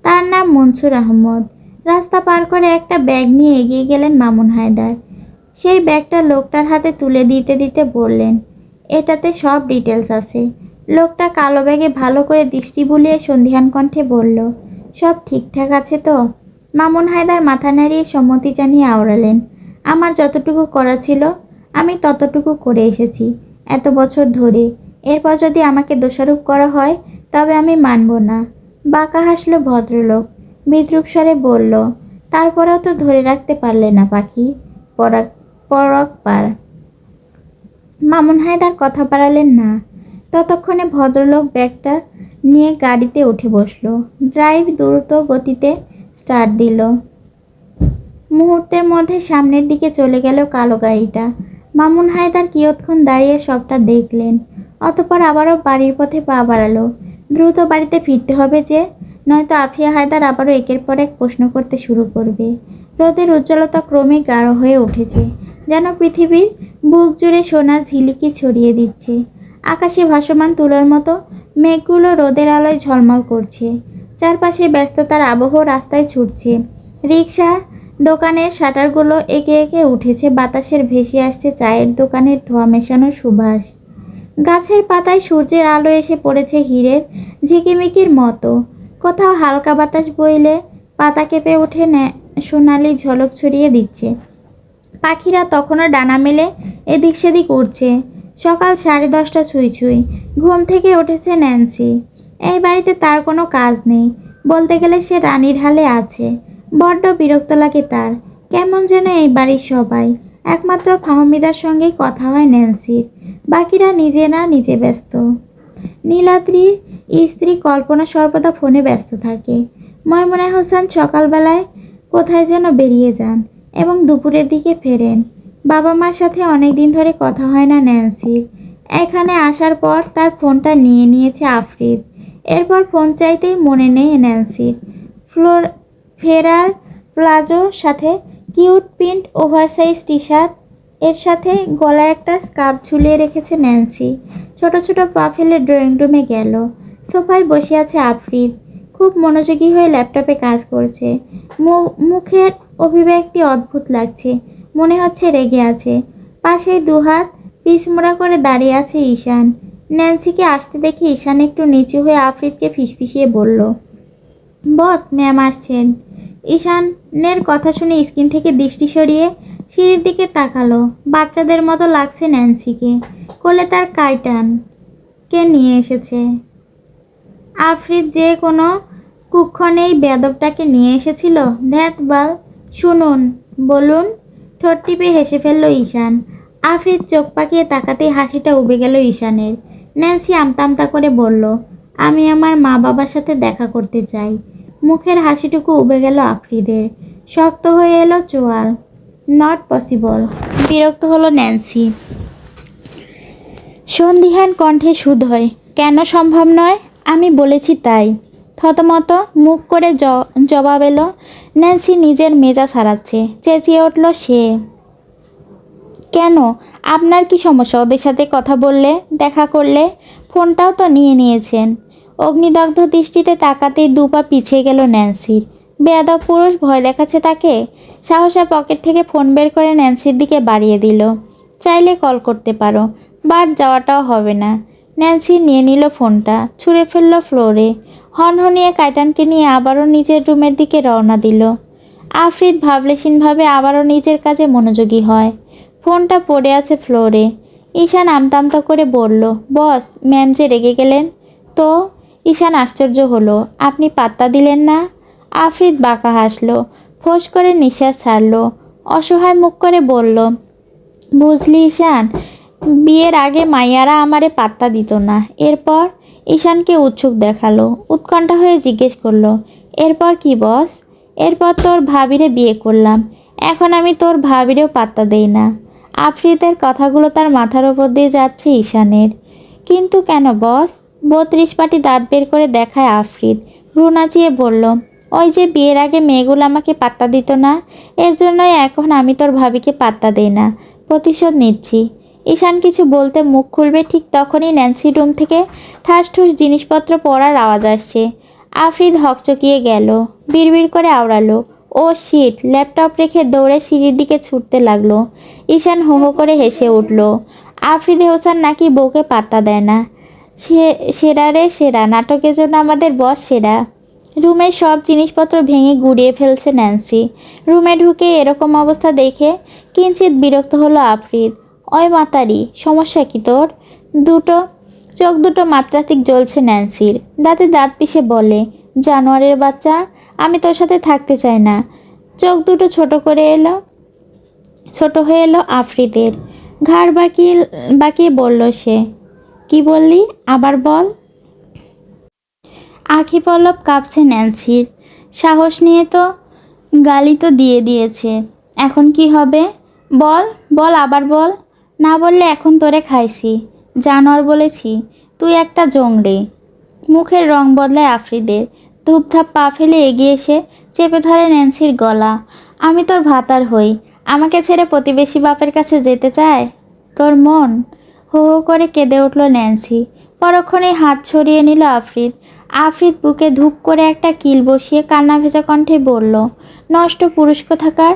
তার নাম মনসুর আহমদ। রাস্তা পার করে একটা ব্যাগ নিয়ে এগিয়ে গেলেন মামুন হায়দার। সেই ব্যাগটা লোকটার হাতে তুলে দিতে দিতে বললেন, এটাতে সব ডিটেলস আছে। লোকটা কালো ব্যাগে ভালো করে দৃষ্টি বুলিয়ে সন্ধিহান কণ্ঠে বলল, সব ঠিকঠাক আছে তো? মামুন হায়দার মাথা নাড়িয়ে সম্মতি জানিয়ে আওড়ালেন, আমার যতটুকু করা ছিল আমি ততটুকু করে এসেছি এত বছর ধরে। এরপর যদি আমাকে দোষারোপ করা হয় তবে আমি মানব না। বাঁকা হাসল ভদ্রলোক। বিদ্রূপ স্বরে বলল, তারপরেও তো ধরে রাখতে পারলে না পাখি। পরাগ পার। মামুন হায়দার কথা বাড়ালেন না। ততক্ষণে ভদ্রলোক ব্যাগটা নিয়ে গাড়িতে উঠে বসলো। ড্রাইভ দ্রুত গতিতে স্টার্ট দিল। মুহূর্তের মধ্যে সামনের দিকে চলে গেল কালো গাড়িটা। মামুন হায়দার কিয়ৎক্ষণ দাঁড়িয়ে সবটা দেখলেন। অতঃপর আবারও বাড়ির পথে পা বাড়ালো। দ্রুত বাড়িতে ফিরতে হবে যে, নয়তো আফিয়া হায়দার আবারও একের পর এক প্রশ্ন করতে শুরু করবে। রোদের উজ্জ্বলতা ক্রমে গাঢ় হয়ে উঠেছে, যেন পৃথিবীর বুক জুড়ে সোনার ঝিলিকি ছড়িয়ে দিচ্ছে। আকাশে ভাসমান তুলোর মতো মেঘগুলো রোদের আলোয় ঝলমল করছে। চারপাশে ব্যস্ততার আবহ রাস্তায় ছুটছে। রিকশা, দোকানের শাটারগুলো একে একে উঠেছে। বাতাসের ভেসে আসছে চায়ের দোকানের ধোঁয়া মেশানো সুবাস। গাছের পাতায় সূর্যের আলো এসে পড়েছে হীরের ঝিকিমিকির মতো। কোথাও হালকা বাতাস বইলে পাতা কেঁপে ওঠে, সোনালি ঝলক ছড়িয়ে দিচ্ছে। পাখিরা তখনও ডানা মেলে এদিক সেদিক উড়ছে। সকাল 10:30 ছুঁই ছুঁই। ঘুম থেকে উঠেছে ন্যান্সি। এই বাড়িতে তার কোনো কাজ নেই। বলতে গেলে সে রানীর হালে আছে। বড্ড বিরক্ত লাগে তার। কেমন যেন এই বাড়ির সবাই। একমাত্র ফাহমিদার সঙ্গেই কথা হয় ন্যান্সির। বাকিরা নিজে ব্যস্ত। নীলাদ্রির স্ত্রী কল্পনা সর্বদা ফোনে ব্যস্ত থাকে। ময়মুনা হোসেন সকালবেলায় কোথায় যেন বেরিয়ে যান এবং দুপুরের দিকে ফেরেন। বাবা মার সাথে অনেক দিন ধরে কথা হয় না ন্যান্সির। এখানে আসার পর তার ফোনটা নিয়ে নিয়েছে আফরিদ। এরপর ফোন চাইতেই মনে নেই ন্যান্সির। ফেরার প্লাজোর সাথে cute print oversize T shirt, এর সাথে গলায় একটা স্কার্ফ ঝুলিয়ে রেখেছে ন্যান্সি। ছোট ছোট পা ফেলে ড্রয়িং রুমে গেল। সোফায় বসে আছে আফরিদ। খুব মনোযোগী হয়ে ল্যাপটপে কাজ করছে। মুখের অভিব্যক্তি অদ্ভুত লাগছে। মনে হচ্ছে রেগে আছে। পাশেই দুহাত পিছমোড়া করে দাঁড়িয়ে আছে ঈশান। ন্যান্সিকে আসতে দেখে ঈশান একটু নিচু হয়ে আফরিদকে ফিসফিসিয়ে বলল, বস, ম্যাম আসছেন। ঈশানের কথা শুনে স্ক্রিন থেকে দৃষ্টি সরিয়ে সিঁড়ির দিকে তাকালো। বাচ্চাদের মতো লাগছে ন্যান্সিকে। কোলে তার কাইটান কে নিয়ে এসেছে। আফরিদ যে কোনো কুক্ষণেই বেয়াদবটাকে নিয়ে এসেছিল। ধ্যাত বাল। শুনুন, বলুন। ঠোঁট টিপে হেসে ফেলল ঈশান। আফরিদ চোখ পাকিয়ে তাকাতেই হাসিটা উবে গেল ঈশানের। ন্যান্সি আমতা আমতা করে বলল, আমি আমার মা বাবার সাথে দেখা করতে চাই। মুখের হাসিটুকু উবে গেল আফরিদের। শক্ত হয়ে এলো চোয়াল। Not possible. বিরক্ত হলো ন্যান্সি। সন্দিহান কণ্ঠে শুধোয়, কেন সম্ভব নয়? আমি বলেছি তাই। থতমত মুখ করে জবাব এলো। ন্যান্সি নিজের মেজাজ হারাচ্ছে। চেঁচিয়ে উঠল সে। কেন? আপনার কি সমস্যা ওদের সাথে কথা বললে, দেখা করলে? ফোনটাও তো নিয়ে নিয়েছেন। অগ্নিদগ্ধ দৃষ্টিতে তাকাতেই দুপা পিছিয়ে গেল ন্যান্সির। বেয়াদব পুরুষ ভয় দেখাচ্ছে তাকে। সাহসা পকেট থেকে ফোন বের করে ন্যান্সির দিকে বাড়িয়ে দিল। চাইলে কল করতে পারো, বাট যাওয়াটাও হবে না। ন্যান্সি নিয়ে নিল ফোনটা, ছুঁড়ে ফেলল ফ্লোরে। হনহনিয়ে কাইটানকে নিয়ে আবারও নিজের রুমের দিকে রওনা দিল। আফরিদ ভাবলেশীনভাবে আবারও নিজের কাজে মনোযোগী হয়। ফোনটা পড়ে আছে ফ্লোরে। ঈশান আমতা করে বলল, বস, ম্যাম যে রেগে গেলেন। তো? ঈশান আশ্চর্য হলো, আপনি পাত্তা দিলেন না? আফরিদ বাঁকা হাসল, ফোঁস করে নিঃশ্বাস ছাড়ল, অসহায় মুখ করে বলল, বুঝলি ঈশান, বিয়ের আগে মাইয়ারা আমারে পাত্তা দিত না। এরপর? ঈশানকে উৎসুক দেখালো, উৎকণ্ঠা হয়ে জিজ্ঞেস করলো, এরপর কি বস? এরপর তোর ভাবিরে বিয়ে করলাম। এখন আমি তোর ভাবিরেও পাত্তা দেই না। আফ্রিদের কথাগুলো তার মাথার ওপর দিয়ে যাচ্ছে ঈশানের। কিন্তু কেন বস? 32 পাটি দাঁত বের করে দেখায় আফ্রিদ। ভ্রু নাচিয়ে বলল, ওই যে বিয়ের আগে মেয়েগুলো আমাকে পাত্তা দিত না, এর জন্যই এখন আমি তোর ভাবিকে পাত্তা দেই না, প্রতিশোধ নিচ্ছি। ঈশান কিছু বলতে মুখ খুলবে ঠিক তখনই ন্যান্সি রুম থেকে ঠাস ঠুস জিনিসপত্র পড়ার আওয়াজ আসছে। আফ্রিদ হকচকিয়ে গেল, বিড়বিড় করে আওড়ালো, ও শিট! ল্যাপটপ রেখে দৌড়ে সিঁড়ির দিকে ছুটতে লাগলো। ঈশান হো হো করে হেসে উঠল। আফ্রিদ হোসেন নাকি বউকে পাত্তা দেয় না। সেরা রে সেরা, নাটকের জন্য আমাদের বস সেরা। রুমের সব জিনিসপত্র ভেঙে গুড়িয়ে ফেলছে ন্যান্সি। রুমে ঢুকে এরকম অবস্থা দেখে কিঞ্চিত বিরক্ত হলো আফ্রিদ। ওই মাতারি, সমস্যা কি তোর? চোখ দুটো মাত্রাতিক জ্বলছে ন্যান্সির। দাঁতে দাঁত পিষে বলে, জানোয়ারের বাচ্চা, আমি তোর সাথে থাকতে চাই না। চোখ দুটো ছোট হয়ে এলো আফ্রিদের। ঘাড় বাঁকিয়ে বলল সে, কি বললি? আবার বল। আঁখি পল্লব কাঁপছে ন্যান্সির। সাহস নিয়ে তো গালি তো দিয়ে দিয়েছে, এখন কি হবে? বল বল, আবার বল। না বললে এখন তোরে খাইছি। জানোয়ার বলেছি, তুই একটা জংড়ে। মুখের রং বদলায় আফ্রিদের। ধূপধাপ পা ফেলে এগিয়ে এসে চেপে ধরে ন্যান্সির গলা। আমি তোর ভাতার হই, আমাকে ছেড়ে প্রতিবেশী বাপের কাছে যেতে চায় তোর মন? হো হো করে কেঁদে উঠল ন্যান্সি। পরক্ষণেই হাত ছড়িয়ে নিল আফ্রিদ। আফ্রিদ বুকে ধূপ করে একটা কিল বসিয়ে কান্না ভেজা কণ্ঠে বলল, নষ্ট পুরুষ কোথাকার,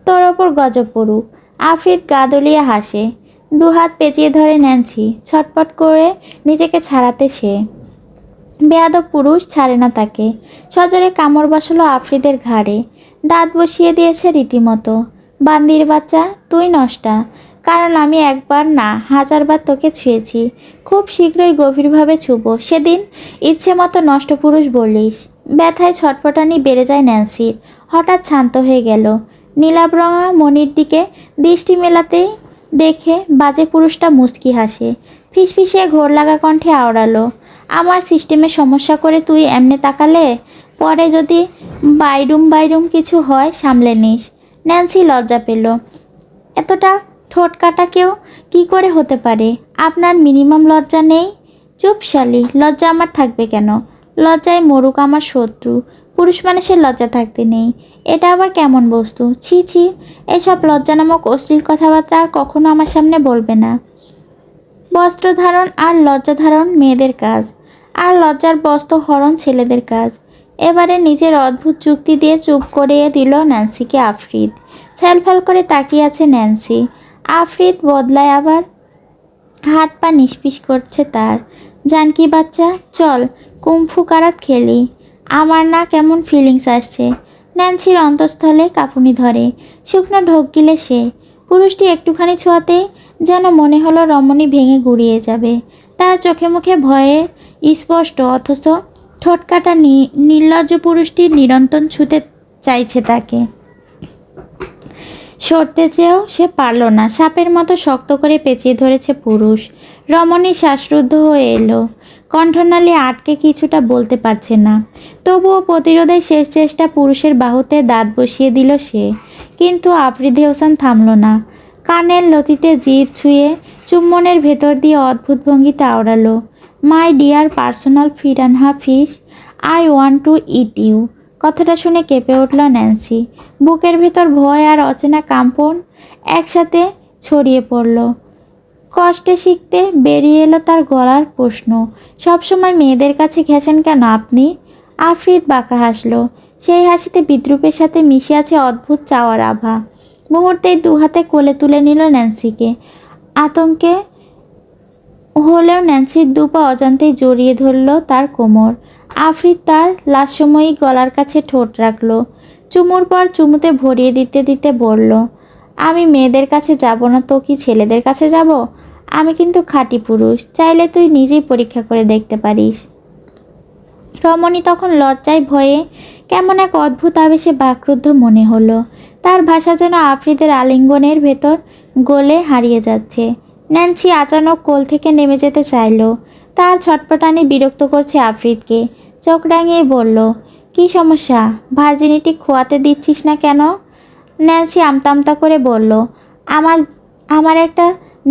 তোর ওপর গজব পড়ুক। আফ্রিদ গা দলিয়ে হাসে। দুহাত পেঁচিয়ে ধরে ন্যান্সি, ছটপট করে নিজেকে ছাড়াতে সে। বেয়াদব পুরুষ ছাড়ে না তাকে। সজোরে কামড় বসালো আফ্রিদের ঘাড়ে। দাঁত বসিয়ে দিয়েছে রীতিমতো। বান্দির বাচ্চা, তুই নষ্টা। কারণ আমি একবার না 1000বার তোকে ছুঁয়েছি। খুব শীঘ্রই গভীরভাবে ছুব, সেদিন ইচ্ছে মতো নষ্ট পুরুষ বলিস। ব্যথায় ছটফটানি বেড়ে যায় ন্যান্সির। হঠাৎ শান্ত হয়ে গেল। নীলাভরঙা মনির দিকে দৃষ্টি মেলাতেই দেখে বাজে পুরুষটা মুচকি হাসে। ফিসফিসিয়ে ঘোর লাগা কণ্ঠে আওড়ালো, আমার সিস্টেমে সমস্যা করে তুই এমনে তাকালে? পরে যদি বাইরুম কিছু হয় সামলে নিস। ন্যান্সি লজ্জা পেল। এতটা ঠোঁট কাটা কেউ কী করে হতে পারে? আপনার মিনিমাম লজ্জা নেই? চুপ শালি, লজ্জা আমার থাকবে কেন? লজ্জায় মরুক আমার শত্রু। পুরুষ মানুষের লজ্জা থাকতে নেই, এটা আবার কেমন বস্তু? ছি ছি, এসব লজ্জা নামক অশ্লীল কথাবার্তা আর কখনো আমার সামনে বলবে না। বস্ত্র ধারণ আর লজ্জা ধারণ মেয়েদের কাজ, আর লজ্জার বস্ত্র হরণ ছেলেদের কাজ। এবারে নিজের অদ্ভুত যুক্তি দিয়ে চুপ করিয়ে দিল ন্যান্সিকে আফ্রিদ। ফ্যাল করে তাকিয়ে আছে ন্যান্সি। আফ্রিদ বদলায় আবার হাত পা নিষ্পিস করছে তার। জানকি বাচ্চা, চল কুম্ফু কারাত খেলি। আমার না কেমন ফিলিংস আসছে। ন্যান্সির অন্তঃস্থলে কাঁপুনি ধরে। শুকনো ঢোক গিলে সে। পুরুষটি একটুখানি ছোঁয়াতেই যেন মনে হলো রমণী ভেঙে গুড়িয়ে যাবে। তার চোখে মুখে ভয়ের স্পষ্ট, অথচ ঠোঁটকাটা নির্লজ্জ পুরুষটি নিরন্তর ছুঁতে চাইছে তাকে। সরতে চেয়েও সে পারল না। সাপের মতো শক্ত করে পেঁচিয়ে ধরেছে পুরুষ। রমণী শ্বাসরুদ্ধ হয়ে এলো। কণ্ঠনালী আটকে কিছুটা বলতে পারছে না। তবুও প্রতিরোধের শেষ চেষ্টা পুরুষের বাহুতে দাঁত বসিয়ে দিল সে। কিন্তু আফ্রিদি হোসেন থামল না। কানের লতিতে জিভ ছুঁয়ে চুম্বনের ভেতর দিয়ে অদ্ভুত ভঙ্গিতে আওড়ালো, my dear personal piranha fish, I want to eat you. কথাটা শুনে কেঁপে উঠল ন্যান্সি। বুকের ভেতর ভয় আর অচেনা কাম্পন একসাথে ছড়িয়ে পড়ল। কষ্টে শিখতে বেরিয়ে এলো তার গলার প্রশ্ন, সবসময় মেয়েদের কাছে ঘেঁষেন কেন আপনি? আফরিদ বাঁকা হাসলো। সেই হাসিতে বিদ্রুপের সাথে মিশে আছে অদ্ভুত চাওয়ার আভা। মুহূর্তেই দুহাতে কোলে তুলে নিল ন্যান্সিকে। আতঙ্কে হলেও ন্যান্সির দুপা অজান্তেই জড়িয়ে ধরল তার কোমর। আফরিদ তার লাস্যময়ী গলার কাছে ঠোঁট রাখল। চুমুর পর চুমুতে ভরিয়ে দিতে দিতে বলল, আমি মেয়েদের কাছে যাব না তো কি ছেলেদের কাছে যাব? আমি কিন্তু খাঁটি পুরুষ, চাইলে তুই নিজেই পরীক্ষা করে দেখতে পারিস। রমণী তখন লজ্জায় ভয়ে কেমন এক অদ্ভুত আবেশে বাকরুদ্ধ মনে হলো। তার ভাষা যেন আফ্রিদের আলিঙ্গনের ভেতর গলে হারিয়ে যাচ্ছে। ন্যান্সি আচানক কোল থেকে নেমে যেতে চাইল। তার ছটপটানি বিরক্ত করছে আফ্রিদকে। চোখ রাঙিয়ে বলল, কী সমস্যা? ভার্জিনিটি খোয়াতে দিচ্ছিস না কেন? ন্যান্সি আমতা আমতা করে বলল, আমার আমার একটা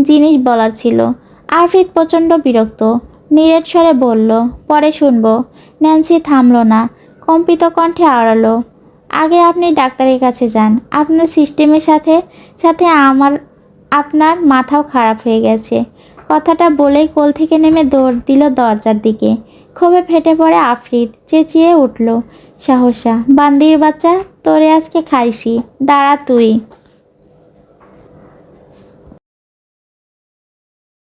জিনিস বলার ছিল। আফ্রিদ প্রচণ্ড বিরক্ত, নিরেট স্বরে বলল, পরে শুনবো। ন্যান্সি থামল না, কম্পিত কণ্ঠে আওড়ালো, আগে আপনি ডাক্তারের কাছে যান। আপনার সিস্টেমের সাথে সাথে আপনার মাথাও খারাপ হয়ে গেছে। কথাটা বলেই কোল থেকে নেমে দৌড় দিল দরজার দিকে। ক্ষোভে ফেটে পড়ে আফ্রিদ, চেঁচিয়ে উঠল, সাহসা, বান্দির বাচ্চা, তোরে আজকে খাইছি, দাঁড়া তুই।